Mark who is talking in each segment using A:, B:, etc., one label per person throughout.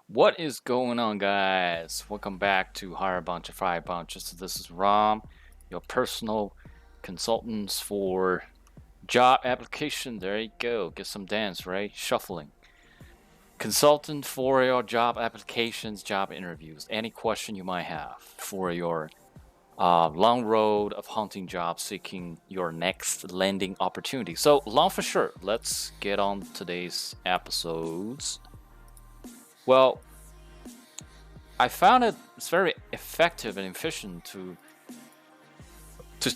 A: What is going on, guys? Welcome back to Hire a Bunch of Fire Bunches. This is Rom, your personal consultants for job application. There you go. Get some dance, right? Shuffling. Consultant for your job applications, job interviews. Any question you might have for your long road of hunting jobs, seeking your next landing opportunity. So, long for short, let's get on today's episodes. Well, I found it's very effective and efficient to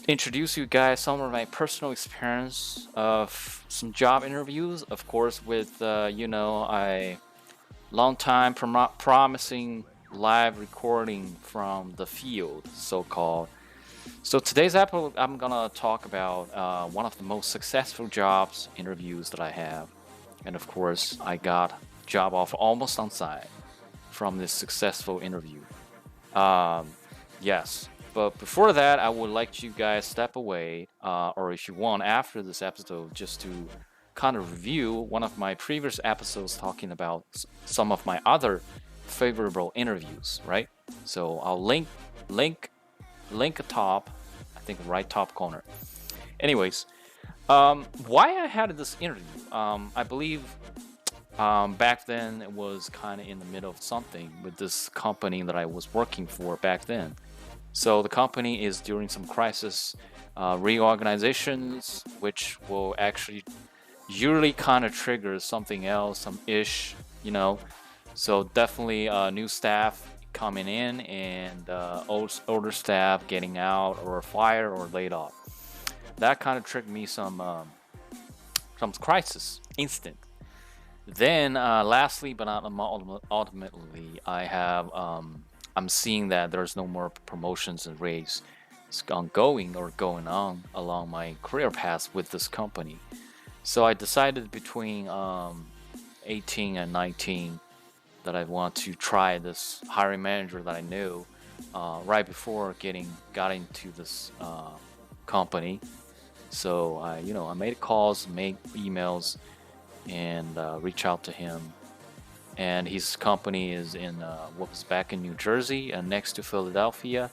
A: introduce you guys some of my personal experience of some job interviews. Of course, with a long time promising live recording from the field, so called. So today's episode, I'm gonna talk about one of the most successful jobs interviews that I have, and of course, I got job offer almost on site from this successful interview. Um, yes, but before that, I would like you guys step away, or if you want, after this episode, just to kind of review one of my previous episodes talking about some of my other favorable interviews, right? So I'll link, link atop, I think right top corner. Anyways, why I had this interview? I believe back then it was kind of in the middle of something with this company that I was working for back then. So the company is during some crisis reorganizations, which will actually usually kind of trigger something else, some ish, you know. So definitely new staff coming in and older staff getting out or fired or laid off. That kind of triggered me some crisis instant. Then, lastly, but not ultimately, I'm seeing that there's no more promotions and raise ongoing or going on along my career path with this company. So I decided between 18 and 19 that I want to try this hiring manager that I knew right before got into this company. So I made calls, made emails, and reach out to him. And his company is in was back in New Jersey, next to Philadelphia.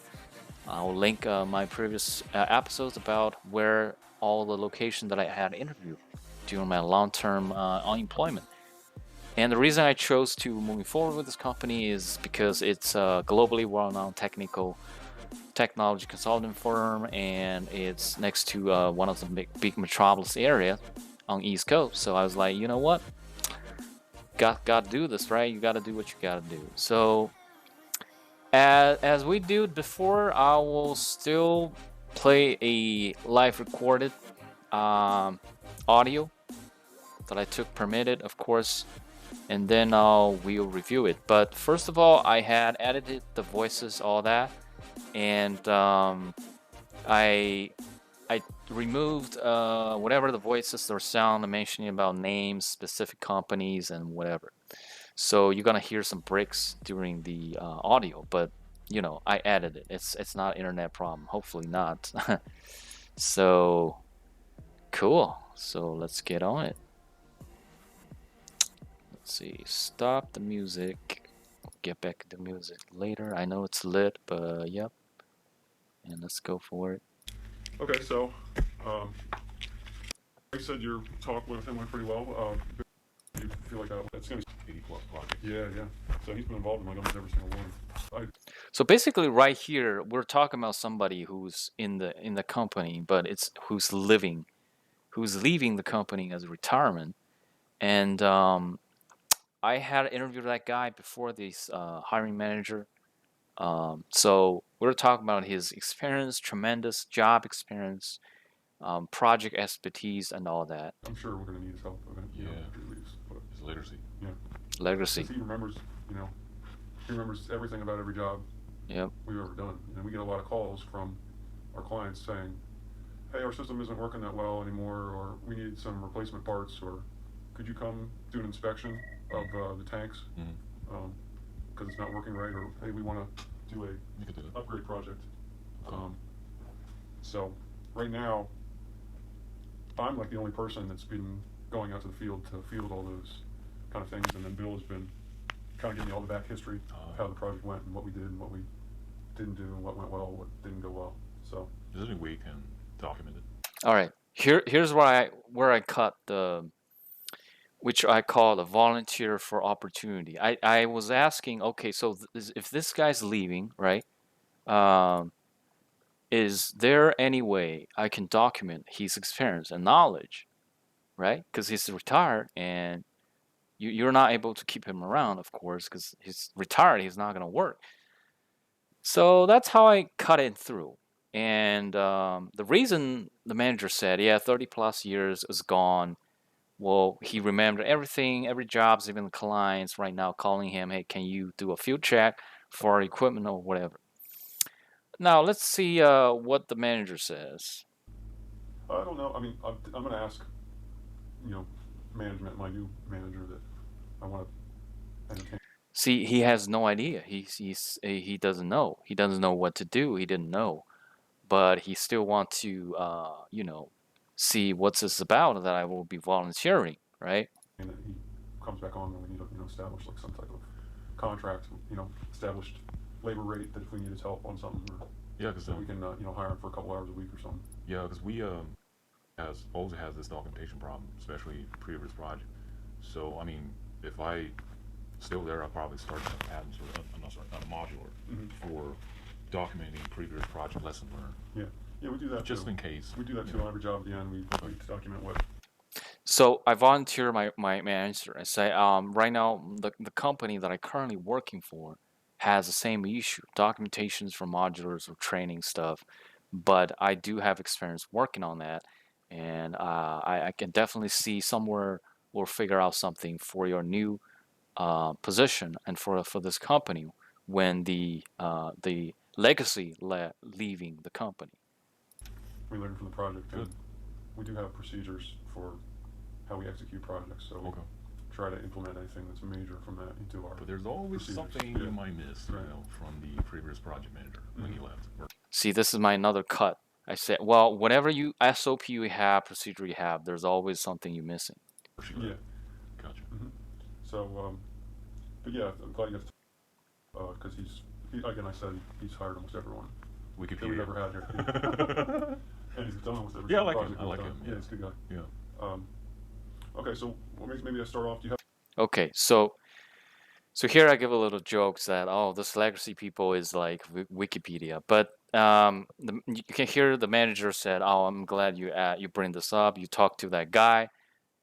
A: I'll link my previous episodes about where all the locations that I had interviewed during my long-term unemployment. And the reason I chose to moving forward with this company is because it's a globally well-known technology consulting firm, and it's next to one of the big metropolis area on East Coast. So I was like, you know what? Got to do this, right? You got to do what you got to do. So as we did before, I will still play a live recorded um, audio that I took permitted, of course, and then we'll review it. But first of all, I had edited the voices, all that, and I I removed whatever the voices or sound mentioning about names, specific companies, and whatever. So you're gonna hear some breaks during the audio, but I added it. It's not an internet problem. Hopefully not. So cool. So let's get on it. Let's see. Stop the music. Get back to the music later. I know it's lit, but yep. And let's go for it.
B: Okay, so um, like I said, your talk with him went pretty well. You feel like that's going to be 80 plus projects. Yeah, yeah. So he's been involved in like almost every single one.
A: So basically, right here, we're talking about somebody who's in the company, but it's who's leaving the company as a retirement. And I had interviewed that guy before this hiring manager. So we're talking about his experience, tremendous job experience, project expertise, and all that.
B: I'm sure we're going to need his help eventually. Yeah. After he leaves. But his literacy. Yeah.
A: Legacy.
B: Because he remembers, you know, he remembers everything about every job
A: Yep.
B: we've ever done. And we get a lot of calls from our clients saying, hey, our system isn't working that well anymore, or we need some replacement parts, or could you come do an inspection of the tanks because it's not working right, or hey, we want to do a upgrade project. So right now, I'm like the only person that's been going out to the field to field all those kind of things, and then Bill has been kind of give me all the back history of how the project went and what we did and what we didn't do and what went well, what didn't go well. So
C: Is there any way you can document it?
A: All right. Here's where I cut the, which I call a volunteer for opportunity. I was asking, okay, so if this guy's leaving, right? Um, is there any way I can document his experience and knowledge, right? Because he's retired and you're not able to keep him around, of course, because he's retired. He's not going to work. So that's how I cut it through. And the reason the manager said, yeah, 30 plus years is gone. Well, he remembered everything, every jobs, even the clients right now calling him, hey, can you do a field check for our equipment or whatever? Now, let's see what the manager says.
B: I don't know. I mean, I'm going to ask, you know, management, my new manager, that I want to entertain.
A: See, he has no idea. He doesn't know. He doesn't know what to do. He didn't know, but he still wants to, see what's this about that I will be volunteering, right?
B: And that he comes back on when we need to, establish like some type of contract, established labor rate that if we need his help on something, or
C: Yeah, because
B: that we can, hire him for a couple hours a week or something.
C: yeah, because we has always has this documentation problem, especially previous project. So I mean, if I still there, I'll probably start a patent or I'm not sorry, a modular for documenting previous project lesson learned,
B: Yeah, we do that
C: just
B: too.
C: in case.
B: We do that too on every job at the end. We document what.
A: So I volunteer my answer. I say, right now the company that I currently working for has the same issue, documentations for modulars or training stuff, but I do have experience working on that, and I can definitely see somewhere or figure out something for your new position and for this company when the legacy leaving the company.
B: We learn from the project,
C: Good.
B: and we do have procedures for how we execute projects. So we
C: Okay.
B: try to implement anything that's major from that into our.
C: But there's always
B: procedures.
C: something
B: Yeah.
C: you might miss,
B: Right.
C: from the previous project manager when he left.
A: See, this is my another cut. I said, well, whatever you SOP you have, procedure you have, there's always something you're missing.
C: Or she
B: Yeah.
C: left. Gotcha.
B: So, but yeah, I'm glad you got because again, I said he's hired almost everyone that we've
C: Wikipedia.
B: ever had here. And he's done almost every
C: Yeah, I like
B: project
C: him. I
B: we've
C: like
B: done.
C: him.
B: Yeah, he's a good guy.
C: Yeah.
B: Okay, so maybe I start off. Do you have?
A: Okay, so here I give a little jokes that, oh, this legacy people is like Wikipedia, but you can hear the manager said, oh, I'm glad you bring this up. You talked to that guy,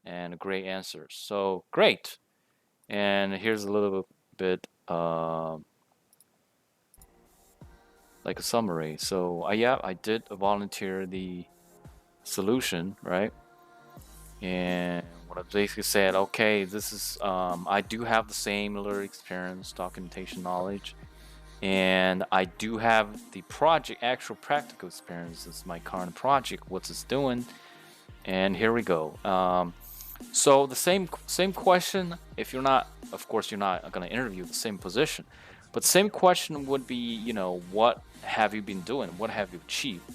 A: and great answers. So great. And here's a little bit like a summary. So yeah, I did volunteer the solution, right? And what I basically said, okay, this is I do have the same alert experience, documentation knowledge, and I do have the project actual practical experience. This is my current project. What's it's doing? And here we go. So the same question. If you're not, of course, you're not going to interview the same position, but same question would be, what have you been doing? What have you achieved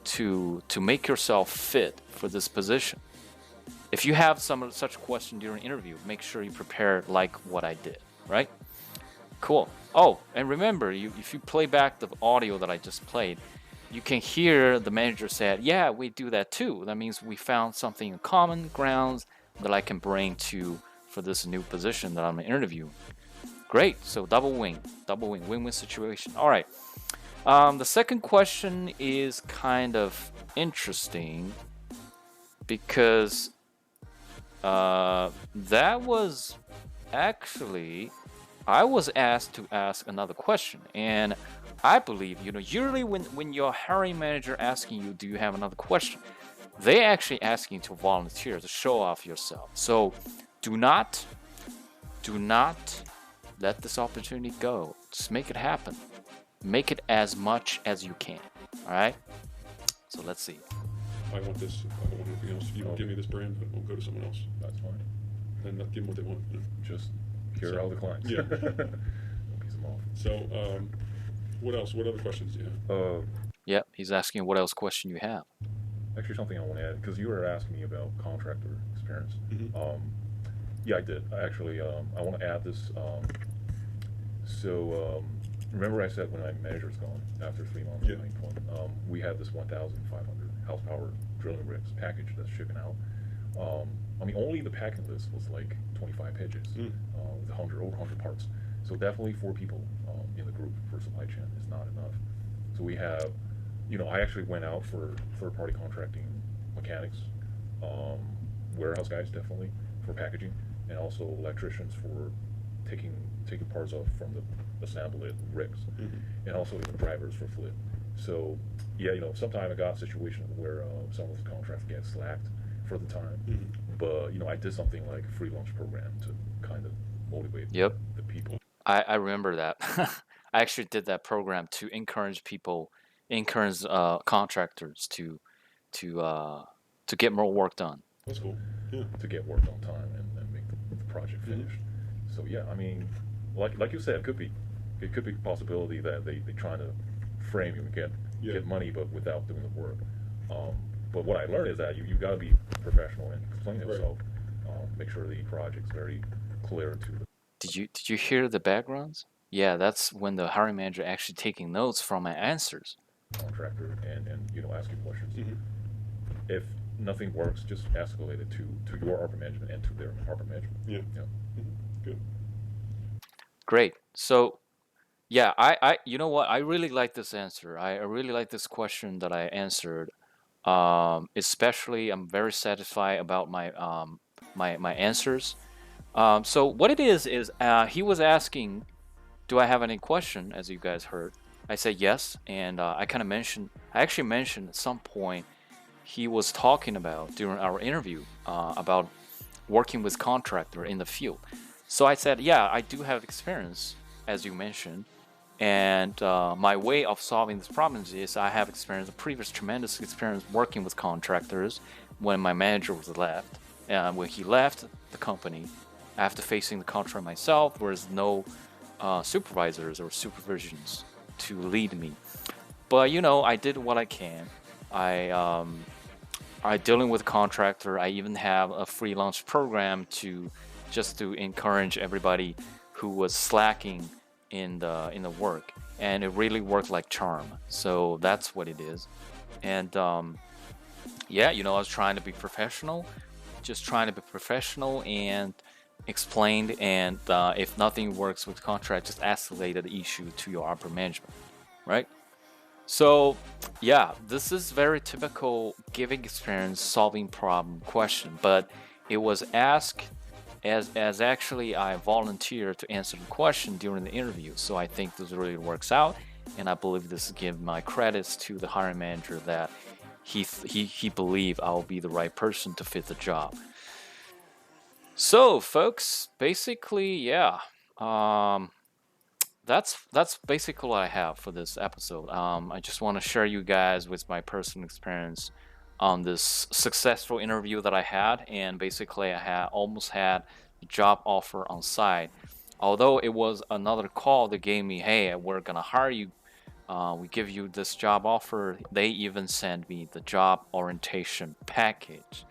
A: to make yourself fit for this position? If you have some such question during interview, make sure you prepare like what I did, right? Cool. Oh, and remember, if you play back the audio that I just played, you can hear the manager said, yeah, we do that too. That means we found something in common grounds that I can bring to for this new position that I'm interviewing. Great. So double win, win-win situation. All right. The second question is kind of interesting because that was actually I was asked to ask another question, and I believe usually when your hiring manager asking you, do you have another question, they actually asking you to volunteer to show off yourself. So do not let this opportunity go. Just make it happen. Make it as much as you can. All right. So let's see.
B: I want this. I don't want anything else. You give me this brand, but we'll go to someone else.
C: That's fine.
B: And not give them what they want.
C: Just hear all the clients.
B: Yeah.
C: Piece them off.
B: So, what else? What other questions do you have?
A: Yep, he's asking what else question you have.
C: Actually, something I want to add because you were asking me about contractor experience.
B: Mhm.
C: Yeah, I did. I want to add this So remember I said when my manager's gone after 3 months
B: Yeah.
C: of my employment, we had this 1,500 horsepower drilling rigs package that's shipping out. I mean, only the packing list was like 25 pages with 100 parts. So definitely 4 people in the group for supply chain is not enough. So we have, I actually went out for third-party contracting mechanics, warehouse guys definitely for packaging, and also electricians for taking parts off from the assembled rigs, and also even drivers for flip. So yeah, sometimes I got a situation where some of the contracts get slacked for the time, but I did something like a free lunch program to kind of motivate
A: Yep.
C: the people.
A: I remember that. I actually did that program to encourage people, encourage contractors to get more work done.
B: That's cool. Yeah.
C: To get work on time and make the project finished. So yeah, I mean, like you said, it could be a possibility that they trying to frame you and get money, but without doing the work. But what I learned is that you got to be professional and explain
B: Right.
C: yourself. Make sure the project's very clear to the
A: Did you hear the backgrounds? Yeah, that's when the hiring manager actually taking notes from my answers.
C: contractor and ask you questions. If nothing works, just escalate it to your upper management and to their upper management.
B: Yeah.
C: Yeah.
B: Good.
A: Great. So, yeah, I you know what? I really like this answer. I really like this question that I answered. Especially, I'm very satisfied about my answers. So what it is he was asking, do I have any question? As you guys heard, I said yes, and I actually mentioned at some point he was talking about during our interview about working with contractor in the field. So I said, yeah, I do have experience, as you mentioned, and my way of solving this problem is I have experience, a previous tremendous experience working with contractors when my manager was left. When he left the company, after facing the contract myself, there was no supervisors or supervisions to lead me. But I did what I can. I dealing with contractor. I even have a freelance program to just to encourage everybody who was slacking in the work, and it really worked like charm. So that's what it is. And yeah, I was trying to be professional, just trying to be professional and explained. And if nothing works with contract, just escalate the issue to your upper management, right? So yeah, this is very typical giving experience solving problem question, but it was asked as actually I volunteered to answer the question during the interview. So I think this really works out, and I believe this give my credits to the hiring manager that he believed I'll be the right person to fit the job. So folks, basically, yeah. That's basically what I have for this episode. I just want to share you guys with my personal experience on this successful interview that I had, and basically I almost had a job offer on site. Although it was another call that gave me, hey, we're gonna hire you. We give you this job offer. They even sent me the job orientation package.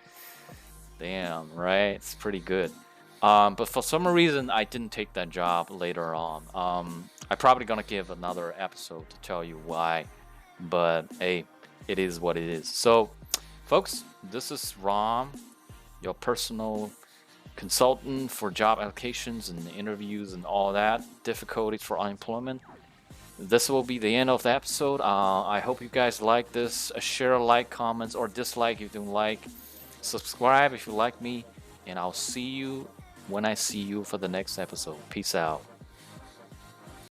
A: Damn, right? It's pretty good. But for some reason, I didn't take that job later on. I'm probably gonna give another episode to tell you why, but hey, it is what it is. So, folks, this is Rom, your personal consultant for job applications and interviews and all that, difficulties for unemployment. This will be the end of the episode. I hope you guys like this. Share, like, comments, or dislike if you don't like. Subscribe if you like me, and I'll see you when I see you for the next episode. Peace out.